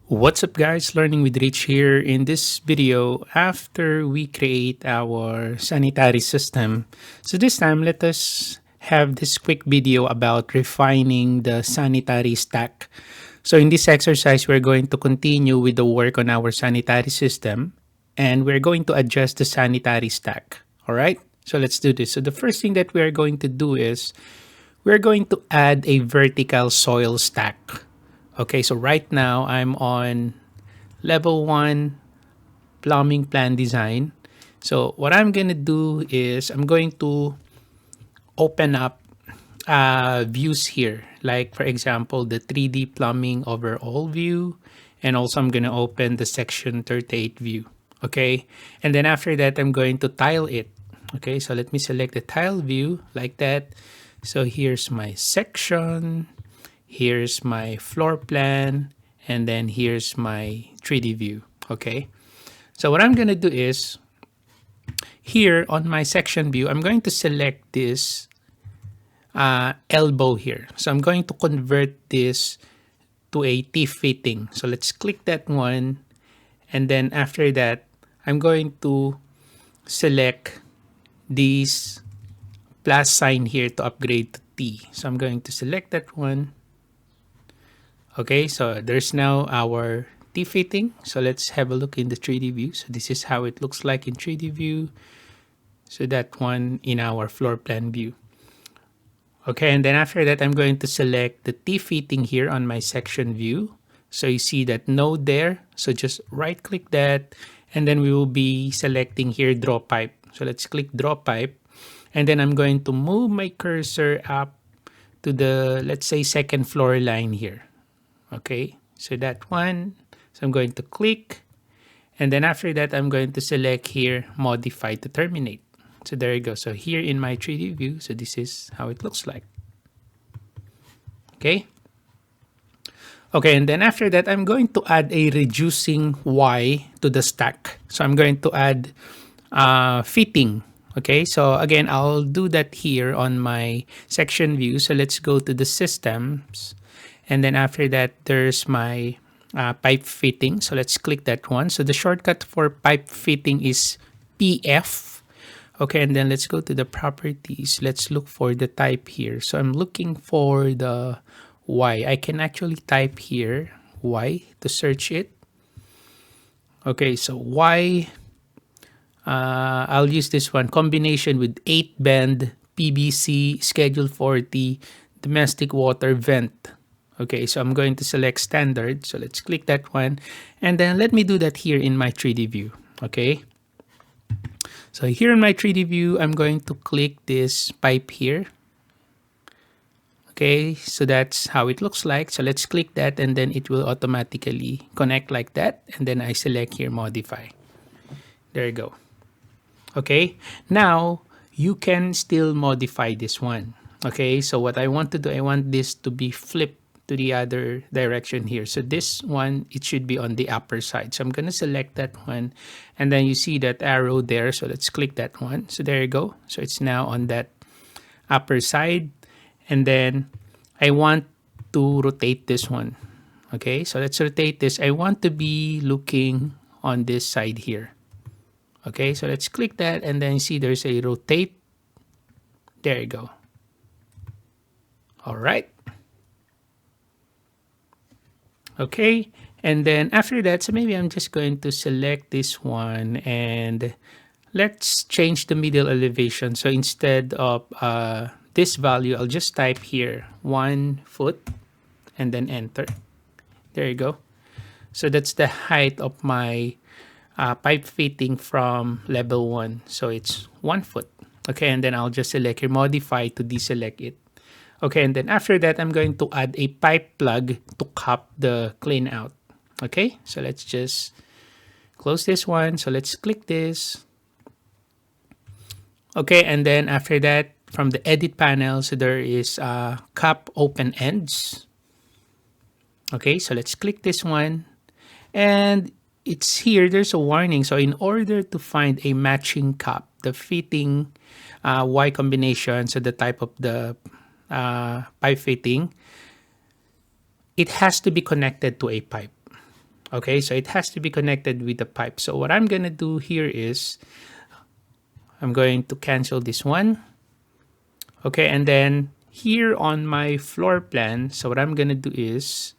What's up guys, Learning with Rich here. In this video, after we create our sanitary system, so this time let us have this quick video about refining the sanitary stack. So in this exercise, we're going to continue with the work on our sanitary system and we're going to adjust the sanitary stack. All right, so let's do this. So the first thing that we're going to do is we're going to add a vertical soil stack. Okay, so right now I'm on level 1 plumbing plan design. So what I'm going to do is I'm going to open up views here. Like for example, the 3D plumbing overall view. And also I'm going to open the section 38 view. Okay, and then after that I'm going to tile it. Okay, so let me select the tile view like that. So here's my section. Here's my floor plan, and then here's my 3D view. Okay, so what I'm going to do is here on my section view, I'm going to select this elbow here. So I'm going to convert this to a T-fitting. So let's click that one, and then after that, I'm going to select this plus sign here to upgrade to T. So I'm going to select that one. Okay, so there's now our T-fitting. So let's have a look in the 3D view. So this is how it looks like in 3D view. So that one in our floor plan view. Okay, and then after that, I'm going to select the T-fitting here on my section view. So you see that node there. So just right click that. And then we will be selecting here draw pipe. So let's click draw pipe. And then I'm going to move my cursor up to the, let's say, second floor line here. Okay, so that one. So I'm going to click. And then after that, I'm going to select here, modify to terminate. So there you go. So here in my 3D view, so this is how it looks like. Okay. Okay, and then after that, I'm going to add a reducing Y to the stack. So I'm going to add fitting. Okay, so again, I'll do that here on my section view. So let's go to the systems. And then after that, there's my pipe fitting. So let's click that one. So the shortcut for pipe fitting is PF. Okay, and then let's go to the properties. Let's look for the type here. So I'm looking for the Y. I can actually type here Y to search it. Okay, so Y. I'll use this one. Combination with 8-band PVC Schedule 40 domestic water vent. Okay, so I'm going to select standard. So let's click that one. And then let me do that here in my 3D view. Okay. So here in my 3D view, I'm going to click this pipe here. Okay, so that's how it looks like. So let's click that and then it will automatically connect like that. And then I select here modify. There you go. Okay, now you can still modify this one. Okay, so what I want to do, I want this to be flipped to the other direction here. So this one, it should be on the upper side. So I'm going to select that one. And then you see that arrow there. So let's click that one. So there you go. So it's now on that upper side. And then I want to rotate this one. Okay, so let's rotate this. I want to be looking on this side here. Okay, so let's click that. And then you see there's a rotate. There you go. All right. Okay, and then after that, so maybe I'm just going to select this one and let's change the middle elevation. So instead of this value, I'll just type here 1 foot and then enter. There you go. So that's the height of my pipe fitting from level 1. So it's 1 foot. Okay, and then I'll just select here modify to deselect it. Okay, and then after that, I'm going to add a pipe plug to cap the clean out. Okay, so let's just close this one. So let's click this. Okay, and then after that, from the edit panel, so there is cap open ends. Okay, so let's click this one. And it's here, there's a warning. So in order to find a matching cap, the fitting Y combination, so the type of the pipe fitting, it has to be connected to a pipe. Okay, so it has to be connected with the pipe. So what I'm going to do here is I'm going to cancel this one. Okay, and then here on my floor plan, so what I'm going to do is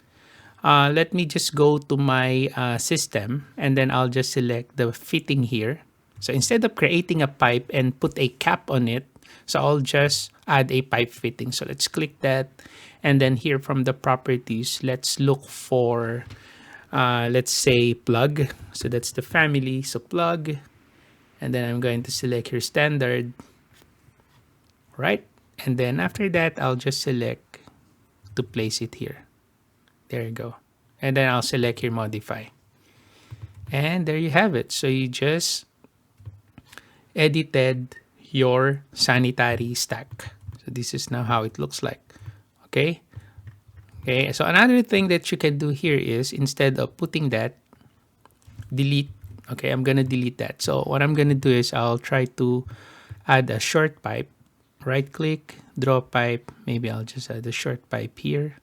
let me just go to my system, and then I'll just select the fitting here. So instead of creating a pipe and put a cap on it, so I'll just add a pipe fitting. So let's click that. And then here from the properties, let's look for, let's say, plug. So that's the family. So plug. And then I'm going to select your standard. Right? And then after that, I'll just select to place it here. There you go. And then I'll select here modify. And there you have it. So you just edited your sanitary stack. So this is now how it looks like. Okay. Okay. So another thing that you can do here is instead of putting that, delete. Okay. I'm going to delete that. So what I'm going to do is I'll try to add a short pipe. Right click, draw pipe. Maybe I'll just add a short pipe here.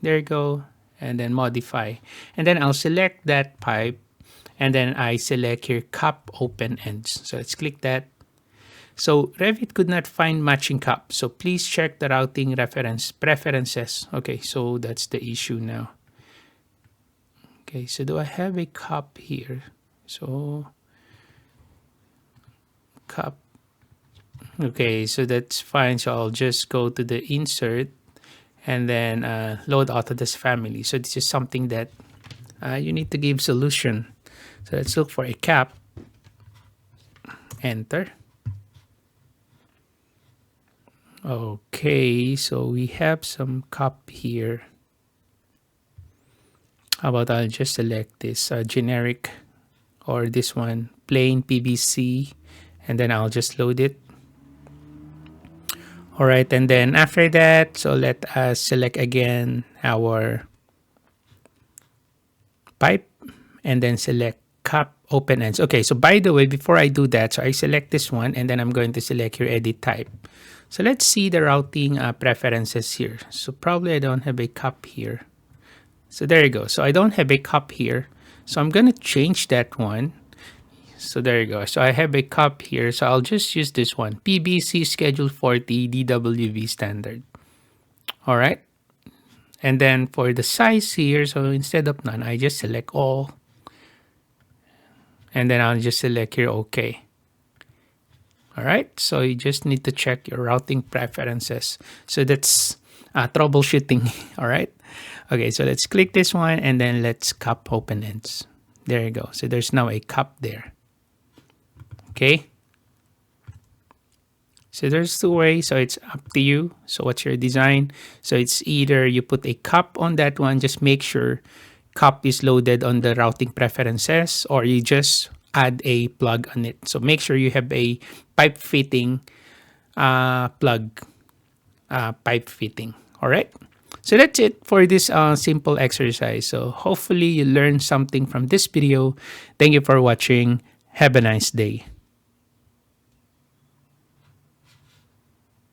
There you go. And then modify. And then I'll select that pipe. And then I select here cup open ends. So let's click that. So Revit could not find matching cup. So please check the routing reference preferences. Okay, so that's the issue now. Okay, so do I have a cup here? So cup. Okay, so that's fine. So I'll just go to the insert and then load Autodesk family. So this is something that you need to give solution. So let's look for a cap. Enter. Okay, so we have some cup here. How about I'll just select this generic or this one, plain PVC, and then I'll just load it. All right, and then after that, so let us select again our pipe and then select cup open ends. Okay, so by the way, before I do that, so I select this one and then I'm going to select your edit type. So let's see the routing preferences here. So probably I don't have a cup here. So there you go. So I don't have a cup here. So I'm going to change that one. So there you go. So I have a cup here. So I'll just use this one. PVC Schedule 40 DWV standard. All right. And then for the size here, so instead of none, I just select all. And then I'll just select here OK. All right, so you just need to check your routing preferences. So that's troubleshooting. All right. Okay, so let's click this one and then let's cup open ends. There you go. So there's now a cup there. Okay. So there's two ways. So it's up to you. So what's your design? So it's either you put a cup on that one, just make sure cup is loaded on the routing preferences, or you just add a plug on it. So make sure you have a pipe fitting plug pipe fitting. All right. So that's it for this simple exercise. So hopefully you learned something from this video. Thank you for watching. Have a nice day.